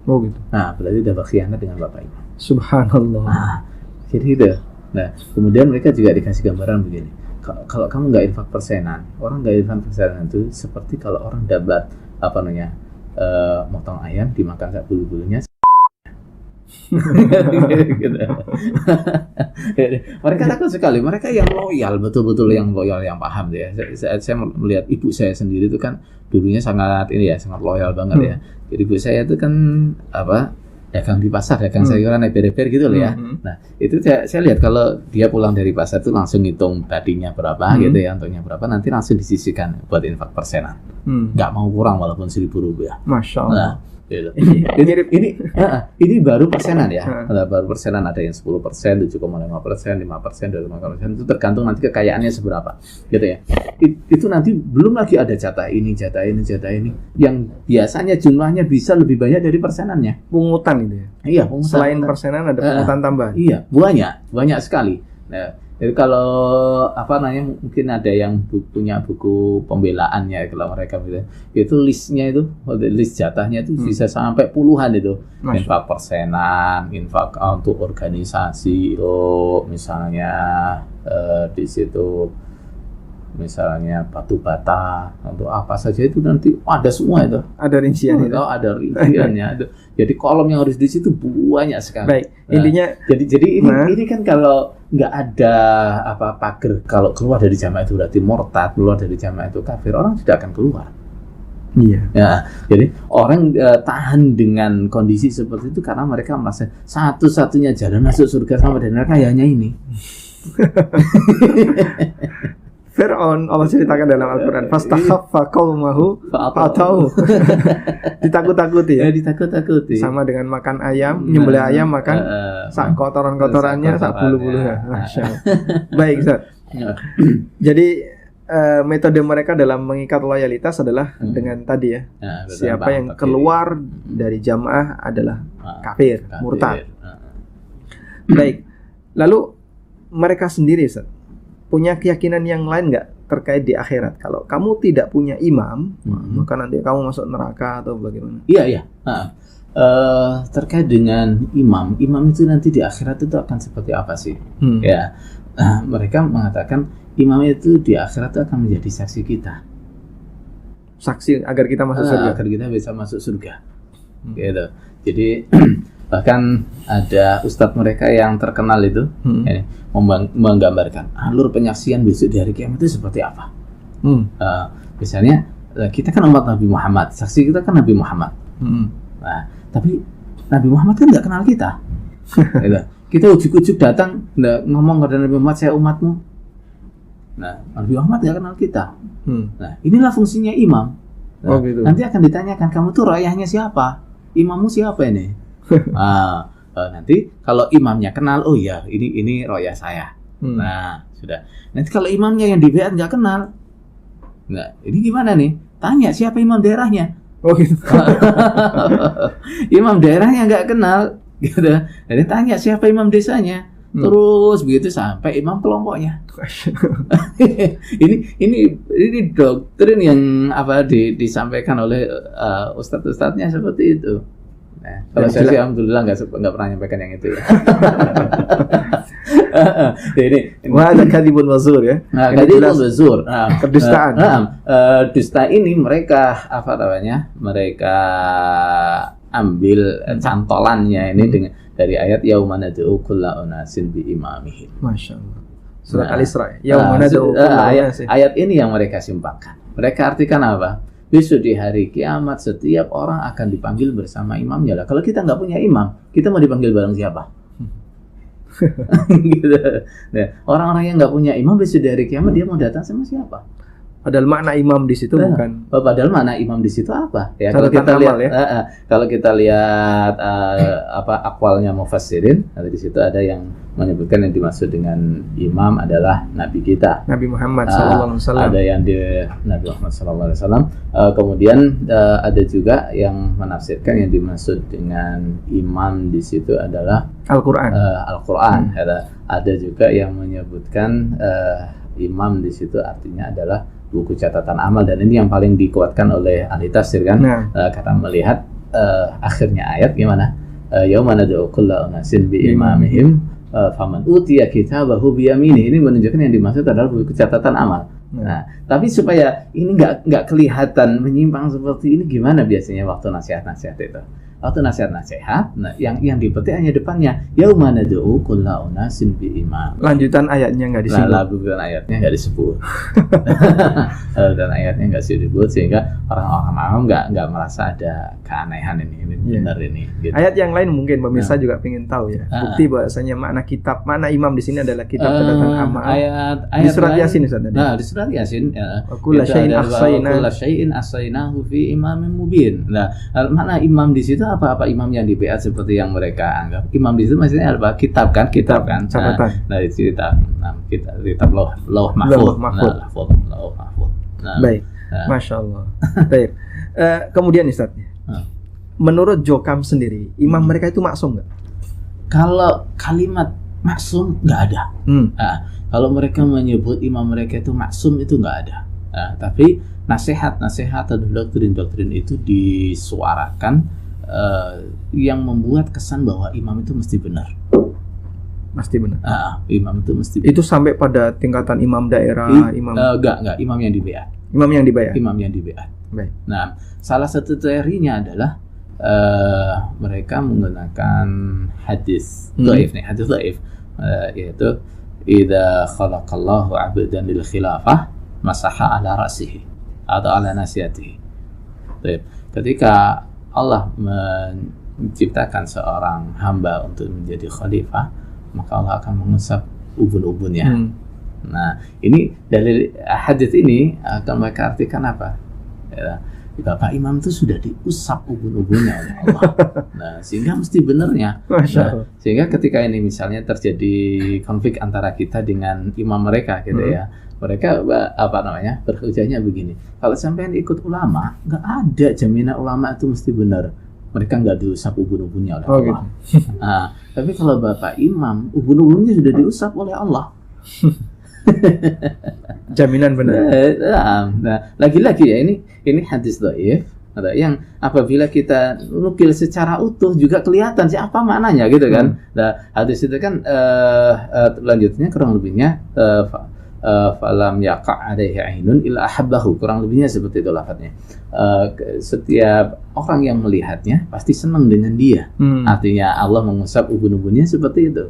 Oh gitu. Nah, berarti udah berkhianat dengan Bapak Imam. Subhanallah. Jadi itu. Nah, kemudian mereka juga dikasih gambaran begini. Kalau kamu nggak infak persenan, orang nggak infak persenan itu seperti kalau orang dapat motong ayam dimakan sak bulu-bulunya. Gitu. Mereka takut sekali. Mereka yang loyal, betul-betul yang loyal, yang paham ya. Saya melihat ibu saya sendiri itu kan dulunya sangat sangat loyal banget ya. Jadi ibu saya itu kan dagang di pasar, dagang sayuran, eber-eber gitu loh ya. Nah, itu saya lihat kalau dia pulang dari pasar itu langsung hitung tadinya berapa gitu ya, untungnya berapa, nanti langsung disisihkan buat infak persenan. Nggak mau kurang walaupun Rp1.000. Masya Allah. Nah, gitu. Ini baru persenan ya. Baru persenan, ada yang 10%, 7,5%, 5%, 2,5%, itu tergantung nanti kekayaannya seberapa. Gitu ya. Itu nanti belum lagi ada jatah ini, yang biasanya jumlahnya bisa lebih banyak dari persenannya. Pungutan itu ya. Iya, pungutan. Selain persenan ada pungutan tambahan. Iya, banyak sekali. Nah, jadi kalau mungkin ada yang punya buku pembelaannya, kalau mereka itu listnya itu, list jatahnya itu bisa sampai puluhan itu. Infak persenan, infak untuk organisasi, misalnya di situ misalnya batu bata, untuk apa saja itu nanti ada semua itu. Ada rinciannya. Ada rinciannya. Jadi kolom yang harus di situ banyak sekali. Baik, intinya jadi ini kan kalau nggak ada pagar, kalau keluar dari jamaah itu berarti murtad, keluar dari jamaah itu kafir, orang tidak akan keluar. Iya. Ya, jadi orang tahan dengan kondisi seperti itu karena mereka merasa satu-satunya jalan masuk surga sama dari neraka hanya ini. Fir'aun, Allah ceritakan dalam Al-Quran, fastakhaffa qaumahu fa'atau. Ditakut-takuti ya. Ditakut-takuti. Sama dengan makan ayam, nyembelih ayam makan sak kotoran-kotorannya, sak bulu-bulunya. Baik, Ustaz. Jadi metode mereka dalam mengikat loyalitas adalah dengan tadi ya. Siapa yang keluar dari jamaah adalah kafir, murtad. Baik. Lalu mereka sendiri, Ustaz, punya keyakinan yang lain nggak terkait di akhirat? Kalau kamu tidak punya imam, maka nanti kamu masuk neraka atau bagaimana? Iya. Terkait dengan imam itu nanti di akhirat itu akan seperti apa sih? Ya, mereka mengatakan imam itu di akhirat itu akan menjadi saksi kita. Saksi agar kita masuk surga. Agar kita bisa masuk surga. Gitu. Jadi bahkan ada ustadz mereka yang terkenal itu menggambarkan alur penyaksian besok di hari kiamat itu seperti apa. Misalnya kita kan umat Nabi Muhammad, saksi kita kan Nabi Muhammad. Nah, tapi Nabi Muhammad kan nggak kenal kita. Kita ujuk-ujuk datang ngomong kepada Nabi Muhammad, saya umatmu. Nah, Nabi Muhammad nggak kenal kita. Nah, inilah fungsinya imam. Nah, gitu. Nanti akan ditanyakan, kamu tuh royahnya siapa? Imammu siapa ini? Nanti kalau imamnya kenal, oh ya ini royah saya. Nah, sudah. Nanti kalau imamnya yang di baiat nggak kenal, nah ini gimana nih? Tanya siapa imam daerahnya. Oh gitu. Imam daerahnya nggak kenal, gitu. Jadi tanya siapa imam desanya. Terus begitu sampai imam kelompoknya. ini doktrin yang disampaikan oleh ustadz-ustadznya seperti itu. Nah, kalau saya sih alhamdulillah nggak pernah nyampaikan yang itu ya. Ada kadhibun wazur ya. Kadhibun wazur. Kedustaan. Dusta ini mereka mereka ambil cantolannya ini dari ayat yaumana nad'u kulla unasin bi imamihim. Masya Allah. Surat Al-Isra. Yaumana nad'u ayat ini yang mereka simpangkan. Mereka artikan apa? Besok di hari kiamat setiap orang akan dipanggil bersama imamnya lah. Kalau kita nggak punya imam, kita mau dipanggil bareng siapa? Gitu. Nah, orang-orang yang nggak punya imam besok di hari kiamat dia mau datang sama siapa? Padahal makna imam di situ bukan. Padahal makna imam di situ apa? Ya, kalau kita lihat, kalau kita lihat akwalnya mufassirin, ada di situ ada yang menyebutkan yang dimaksud dengan imam adalah Nabi kita, Nabi Muhammad SAW. Ada yang Nabi Muhammad SAW. Kemudian ada juga yang menafsirkan yang dimaksud dengan imam di situ adalah Al-Quran. Al-Quran. Ada juga yang menyebutkan imam di situ artinya adalah buku catatan amal, dan ini yang paling dikuatkan oleh ahli tafsir kan, karena melihat akhirnya ayat gimana, yauma nad'u kulla unasin bi imamihim faman utiya kitabahu bi yaminihi, ini menunjukkan yang dimaksud adalah buku catatan amal. Nah, tapi supaya ini nggak kelihatan menyimpang seperti ini, gimana biasanya waktu nasihat-nasihat itu? waktu nasihat-nasihat, nah yang dipetik hanya depannya yauma nad'u kulla unasin bi imam. Lanjutan ayatnya nggak disebut. Lanjutan ayatnya nggak disebut. Dan ayatnya nggak disebut sehingga orang-orang awam nggak merasa ada keanehan ini benar ini. Gitu. Ayat yang lain mungkin pemirsa juga pengen tahu ya. Bukti bahwasanya makna imam di sini adalah kitab catatan amal. Ayat di surat Yasin Ustaz. Nah, di surat Yasin kullu syai'in ahsaynahu fi imamin mubin. Nah, makna imam di situ apa imam yang di BA seperti yang mereka anggap. Imam di situ maksudnya apa? Kitab kan? Catatan. Nah, di kitab lauh mahfuz. Nah, baik. Masya Allah. Baik. Kemudian Ustaz, menurut Jokam sendiri, imam mereka itu maksum nggak? Kalau kalimat maksum nggak ada. Kalau mereka menyebut imam mereka itu maksum itu nggak ada. Tapi nasihat atau doktrin itu disuarakan yang membuat kesan bahwa imam itu mesti benar. Mesti benar. Imam itu mesti benar. Itu sampai pada tingkatan imam daerah, enggak, imam yang dibayar. Imam yang dibayar. Baik. Nah, salah satu teorinya adalah mereka menggunakan hadis dhaif hadis dhaif, yaitu idza khalaqallahu 'abdan lil khilafah masaha ala ra'sihi atau ala nasiyatihi. Baik. Ketika Allah menciptakan seorang hamba untuk menjadi khalifah, maka Allah akan mengusap ubun-ubunnya. Nah, ini dalil hadis ini akan mereka artikan apa? Ya, Bapak Imam itu sudah diusap ubun-ubunnya oleh Allah. Nah, sehingga mesti benernya. Sehingga ketika ini misalnya terjadi konflik antara kita dengan imam mereka gitu ya. Mereka berhujahnya begini. Kalau sampean ikut ulama, nggak ada jaminan ulama itu mesti benar. Mereka nggak diusap ubun-ubunnya oleh Allah. Gitu. Nah, tapi kalau Bapak Imam, ubun-ubunnya sudah diusap oleh Allah. Jaminan benar. Nah, lagi-lagi ya ini hadis dhaif yang apabila kita nukil secara utuh juga kelihatan sih apa maknanya gitu kan. Nah, hadis itu kan lanjutnya kurang lebihnya falam yaqa' alaihi ainun illa ahabbahu, kurang lebihnya seperti itu lafadznya. Setiap orang yang melihatnya pasti senang dengan dia. Artinya Allah mengusap ubun-ubunnya seperti itu.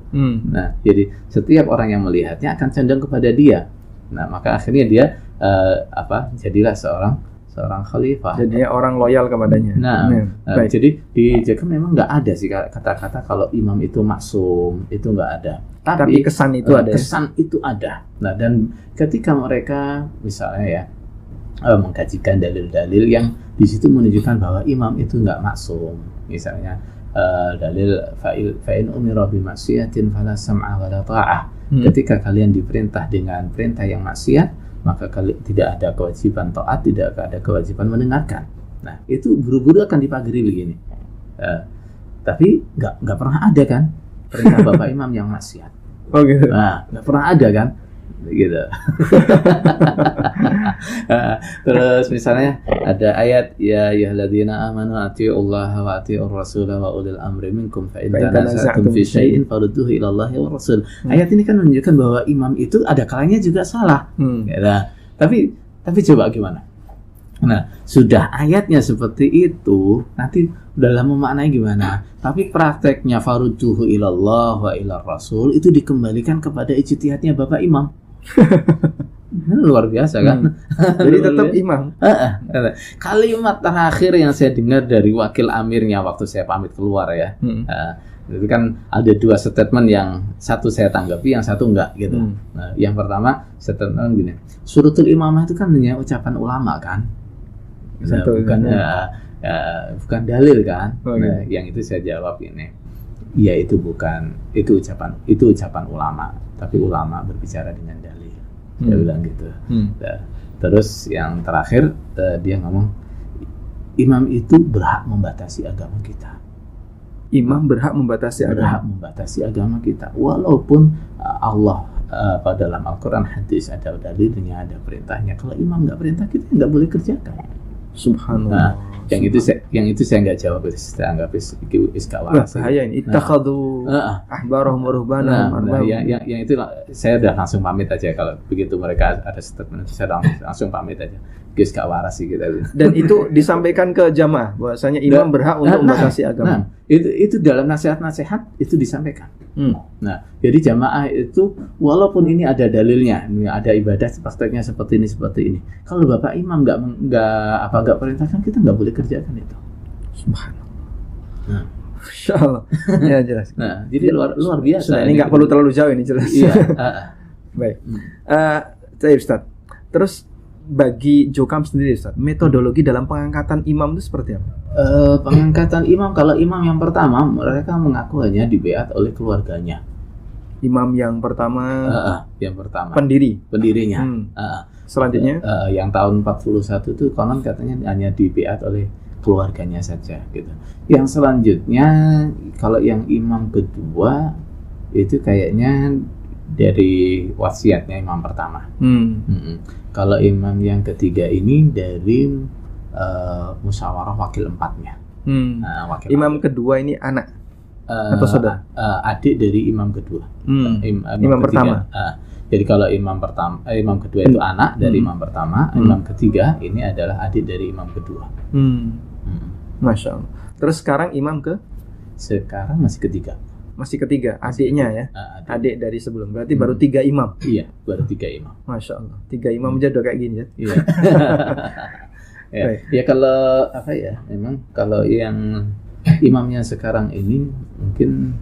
Nah, jadi setiap orang yang melihatnya akan cenderung kepada dia. Nah, maka akhirnya dia jadilah seorang khalifah. Jadinya orang loyal kepadanya. Jadi di Jokam memang nggak ada sih kata-kata kalau imam itu maksum, itu nggak ada. Tapi kesan itu ada. Kesan itu ada. Nah, dan ketika mereka misalnya ya mengkajikan dalil-dalil yang di situ menunjukkan bahwa imam itu nggak maksum. Misalnya dalil fa'in umira bi maksiatin fala sam'a wala ta'ah. Ketika kalian diperintah dengan perintah yang maksiat, maka tidak ada kewajiban taat, tidak ada kewajiban mendengarkan. Nah, itu buru-buru akan dipagari begini. Tapi nggak pernah ada kan perintah Bapak Imam yang maksiat. Oh gitu. Nah, nggak pernah ada kan, gitu. Terus misalnya ada ayat ya ayyuhalladzina amanu atiiullaha wa atiiur rasula wa ulil amri minkum fa in tanaza'tum fi syai'in farudduhu ila Allahi wa rasul. Ayat ini kan menunjukkan bahwa imam itu ada kalanya juga salah. Gitu. Tapi coba gimana? Nah, sudah ayatnya seperti itu, nanti dalam memaknai gimana? Tapi prakteknya farudduhu ilallah wa ilar rasul itu dikembalikan kepada ijtihadnya Bapak Imam. Luar biasa kan? Jadi tetap imam. Kalimat terakhir yang saya dengar dari wakil amirnya waktu saya pamit keluar ya. Itu kan ada dua statement, yang satu saya tanggapi, yang satu enggak gitu. Nah, yang pertama statement gini, surutul imamah itu kan hanya ucapan ulama kan, bukan dalil kan. Nah, yang itu saya jawab ini, ya itu bukan, itu ucapan ulama, tapi ulama berbicara dengan dalil. Dia bilang gitu. Nah, terus yang terakhir dia ngomong, imam itu berhak membatasi agama kita. Imam berhak membatasi agama kita, walaupun Allah dalam Al-Quran hadis ada dalilnya, ada perintahnya. Kalau imam nggak perintah, kita nggak boleh kerjakan. Subhanallah. Yang itu saya nggak jawab, saya anggap gak waras. Bahaya ini. Ittakhadhu ahbarahum wa ruhbanahum yang itu saya udah langsung pamit aja kalau begitu mereka ada statement itu saya langsung pamit aja. Gak waras sih kita. Dan itu disampaikan ke jamaah bahwasanya imam berhak untuk membatasi agama. Itu dalam nasihat-nasihat itu disampaikan. Nah, jadi jamaah itu walaupun ini ada dalilnya, ini ada ibadah prakteknya seperti ini. Kalau Bapak Imam nggak perintahkan, kita nggak boleh kerjakan itu. Subhanallah. Insyaallah. Ya jelas. Nah, jadi luar biasa. Nah, ini nggak perlu terlalu jauh ini jelas. Iya. Baik. Saya Ustaz. Terus bagi Jokam sendiri Ustaz, metodologi dalam pengangkatan imam itu seperti apa? Pengangkatan imam, kalau imam yang pertama mereka mengaku hanya dibeat oleh keluarganya. Imam yang pertama pendirinya. Selanjutnya yang tahun 41 itu konon katanya hanya dibeat oleh keluarganya saja gitu. Yang selanjutnya kalau yang imam kedua itu kayaknya dari wasiatnya imam pertama. Kalau imam yang ketiga ini dari musyawarah wakil empatnya. Imam kedua ini anak atau saudara? Adik dari imam kedua. Imam pertama. Jadi kalau imam kedua itu anak dari imam pertama, imam ketiga ini adalah adik dari imam kedua. Masya Allah. Terus sekarang imam sekarang masih ketiga, adiknya ya, adik dari sebelum, berarti baru 3 imam. Iya, baru 3 imam. Masya Allah, 3 imam aja udah kayak gini ya. Iya. Ya kalau memang kalau yang imamnya sekarang ini mungkin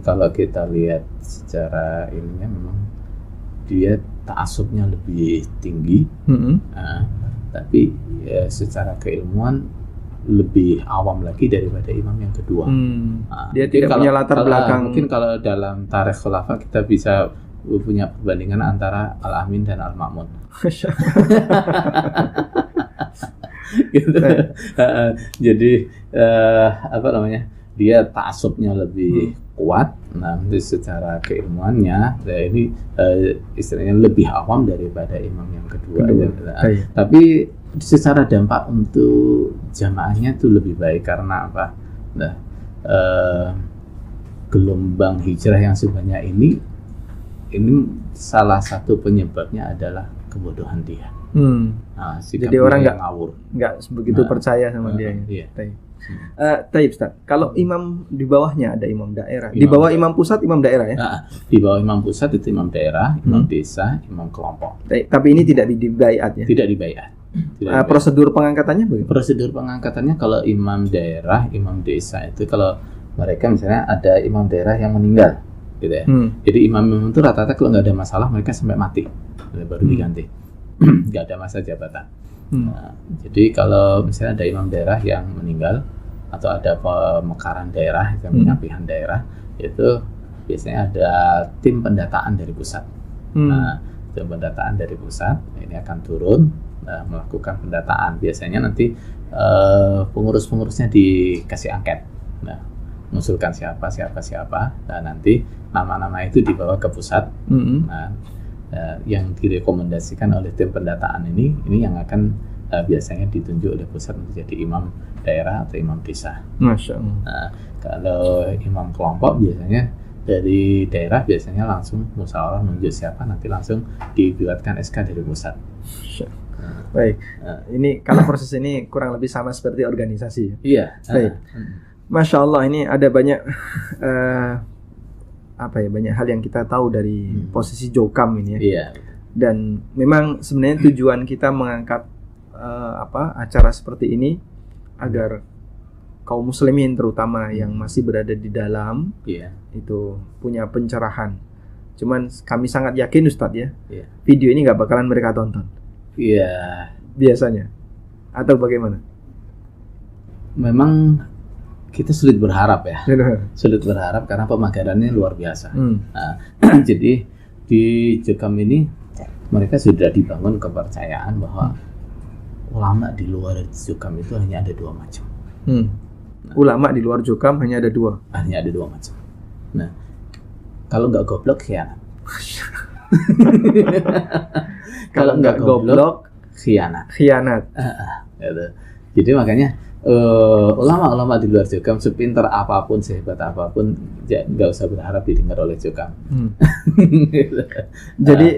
kalau kita lihat secara ininya memang dia ta'assubnya lebih tinggi, tapi ya, secara keilmuan lebih awam lagi daripada imam yang kedua. Dia tidak punya latar belakang. Mungkin kalau dalam tarikh khulafa kita bisa punya perbandingan antara Al-Amin dan Al-Ma'mun. Gitu. Jadi dia ta'assubnya lebih kuat. Nah, secara keilmuannya ini istilahnya lebih awam daripada imam yang kedua. Tapi secara dampak untuk jamaahnya itu lebih baik karena apa? Nah, gelombang hijrah yang sebanyak ini salah satu penyebabnya adalah kebodohan dia. Jadi orang nggak begitu percaya sama dia. Iya. Taib Ustaz, kalau imam di bawahnya ada imam daerah, di bawah imam pusat imam daerah ya? Di bawah imam pusat itu imam daerah, imam desa, imam kelompok. Tapi ini tidak dibaiat ya? Tidak dibaiat. Prosedur pengangkatannya bagaimana? Prosedur pengangkatannya kalau imam daerah, imam desa itu kalau mereka misalnya ada imam daerah yang meninggal, gitu ya. Jadi imam itu rata-rata kalau nggak ada masalah mereka sampai mati, baru diganti, nggak ada masa jabatan. Nah, jadi kalau misalnya ada imam daerah yang meninggal atau ada pemekaran daerah, penyapihan daerah, itu biasanya ada tim pendataan dari pusat. Nah, tim pendataan dari pusat ini akan turun melakukan pendataan. Biasanya nanti pengurus-pengurusnya dikasih angket, mengusulkan siapa. Dan nanti nama-nama itu dibawa ke pusat. Nah, yang direkomendasikan oleh tim pendataan ini yang akan biasanya ditunjuk oleh pusat menjadi imam daerah atau imam desa. Masya Allah. Nah, kalau imam kelompok biasanya dari daerah biasanya langsung musyawarah menunjuk siapa, nanti langsung dibuatkan SK dari pusat. Baik, ini kalau proses ini kurang lebih sama seperti organisasi. Iya. Baik. Masya Allah, ini ada banyak banyak hal yang kita tahu dari posisi Jokam ini ya. Iya. Dan memang sebenarnya tujuan kita mengangkat acara seperti ini agar kaum muslimin terutama yang masih berada di dalam itu punya pencerahan. Cuman kami sangat yakin Ustadz ya, video ini nggak bakalan mereka tonton. Iya. Biasanya. Atau bagaimana? Memang kita sulit berharap ya. Sulit berharap karena pemagarannya luar biasa. Nah, jadi di Jokam ini mereka sudah dibangun kepercayaan bahwa ulama di luar Jokam itu hanya ada 2 macam. Ulama di luar Jokam hanya ada 2. Hanya ada 2 macam. Nah, kalau nggak goblok khianat. Kalau nggak goblok khianat. Khianat. Gitu. Jadi makanya ulama-ulama di luar Jokam sepintar apapun, sehebat apapun, nggak usah berharap didengar oleh Jokam. Jadi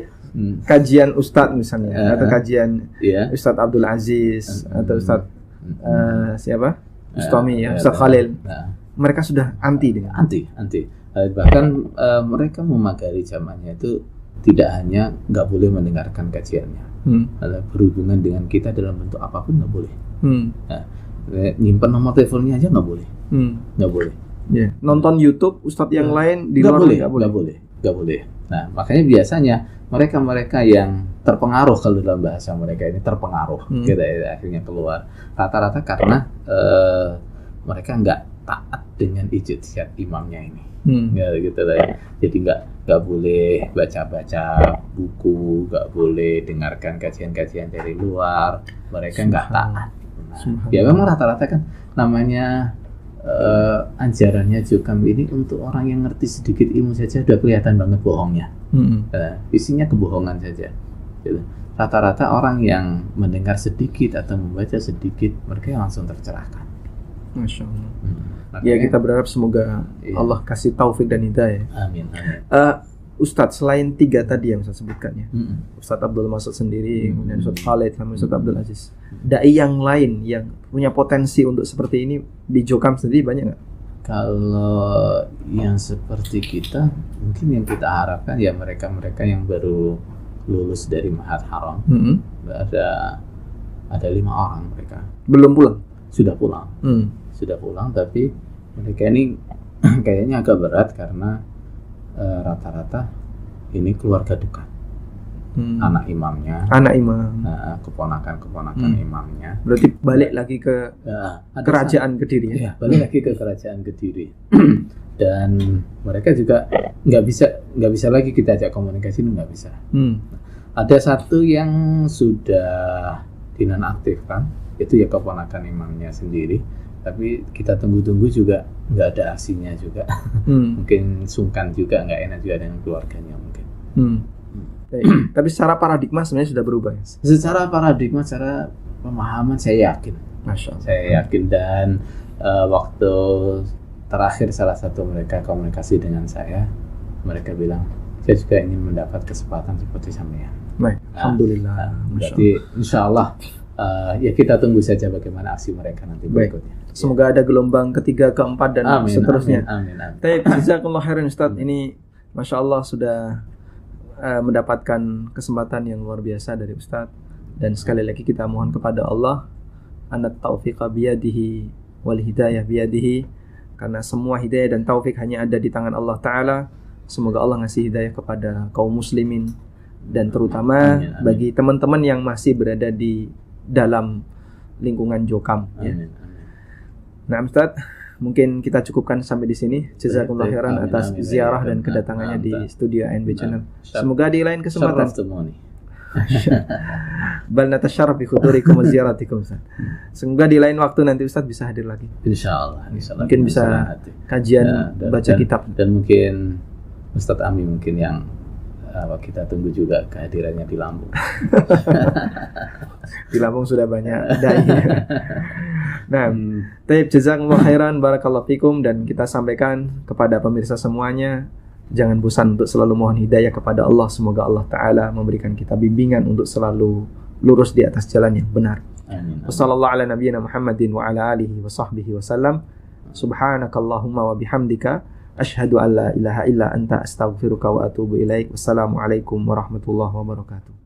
kajian Ustadz misalnya atau kajian Ustadz Abdul Aziz atau Ustadz siapa? Ustami ya, Ustadz Khalil. Mereka sudah anti dengan anti. Bahkan mereka memagari zamannya itu tidak hanya nggak boleh mendengarkan kajiannya, berhubungan dengan kita dalam bentuk apapun nggak boleh. Nah, nyimpan nomor teleponnya aja nggak boleh, nggak boleh. Yeah. Nonton YouTube Ustadz yang lain di luar nggak boleh. Nah, makanya biasanya mereka yang terpengaruh, kalau dalam bahasa mereka ini terpengaruh, gitu ya, akhirnya keluar rata-rata karena mereka nggak taat dengan ijtihad imamnya ini. Ya, gitu lah ya. Jadi nggak boleh baca-baca buku, nggak boleh dengarkan kajian-kajian dari luar. Mereka nggak taat. Nah, ya memang rata-rata kan namanya ajarannya Jokam ini untuk orang yang ngerti sedikit ilmu saja udah kelihatan banget bohongnya. Isinya kebohongan saja. Gitu. Rata-rata orang yang mendengar sedikit atau membaca sedikit, mereka langsung tercerahkan. Masya Allah. Ya, kita berharap semoga Allah kasih taufik dan hidayah. Amin. Ustadz, selain 3 tadi yang saya sebutkan ya, Ustadz Abdul Masud sendiri, kemudian Ustadz Khalid, sama Ustadz Abdul Aziz, dai yang lain yang punya potensi untuk seperti ini di Jokam sendiri banyak nggak? Kalau yang seperti kita, mungkin yang kita harapkan ya mereka-mereka yang baru lulus dari Ma'had Haram. Ada 5 orang mereka. Belum pulang? Sudah pulang, tapi mereka ini kayaknya agak berat karena rata-rata ini keluarga dekat. Anak imam, keponakan imamnya. Berarti balik lagi ke kerajaan Kediri ya? Balik lagi ke kerajaan Kediri. Dan mereka juga nggak bisa lagi kita ajak komunikasi, nggak bisa. Ada satu yang sudah dinonaktifkan, itu ya keponakan imamnya sendiri. Tapi kita tunggu-tunggu juga nggak ada aksinya juga. Mungkin sungkan juga, nggak enak juga dengan keluarganya mungkin. Tapi secara paradigma sebenarnya sudah berubah ya? Secara paradigma, secara pemahaman saya yakin. Masya Allah. Saya yakin, dan waktu terakhir salah satu mereka komunikasi dengan saya, mereka bilang saya juga ingin mendapat kesempatan seperti sampean. Baik, alhamdulillah. Berarti insya Allah ya kita tunggu saja bagaimana aksi mereka nanti berikutnya. Semoga ada gelombang ketiga, keempat, dan seterusnya. Amin. Jazakallah khairan Ustaz. Ini Masya Allah sudah mendapatkan kesempatan yang luar biasa dari Ustaz. Dan sekali lagi kita mohon kepada Allah, anat taufiqa biyadihi wal hidayah biyadihi, karena semua hidayah dan taufik hanya ada di tangan Allah Ta'ala. Semoga Allah ngasih hidayah kepada kaum muslimin, dan terutama bagi teman-teman yang masih berada di dalam lingkungan Jokam. Amin. Nah, Ustaz, mungkin kita cukupkan sampai di sini. Jazakumullah khairan atas ziarah dan kedatangannya di studio ANB Channel. Semoga di lain kesempatan. Bal natasyarraf bi hudurikum wa ziyaratikum, Ustaz. Semoga di lain waktu nanti Ustaz bisa hadir lagi. Insyaallah. Mungkin bisa kajian baca kitab, dan mungkin Ustaz Ami mungkin yang kita tunggu juga kehadirannya di Lampung. Di Lampung sudah banyak dai. Nah, taib, jazakumullah khairan, barakallahu fikum, dan kita sampaikan kepada pemirsa semuanya, jangan bosan untuk selalu mohon hidayah kepada Allah. Semoga Allah Ta'ala memberikan kita bimbingan untuk selalu lurus di atas jalan yang benar. Amin. Wassallallahu ala nabiyyina Muhammadin wa ala alihi wa sahbihi wa sallam. Subhanakallahumma wa bihamdika asyhadu an la ilaha illa anta astaghfiruka wa atubu ilaik. Wassalamualaikum warahmatullahi wabarakatuh.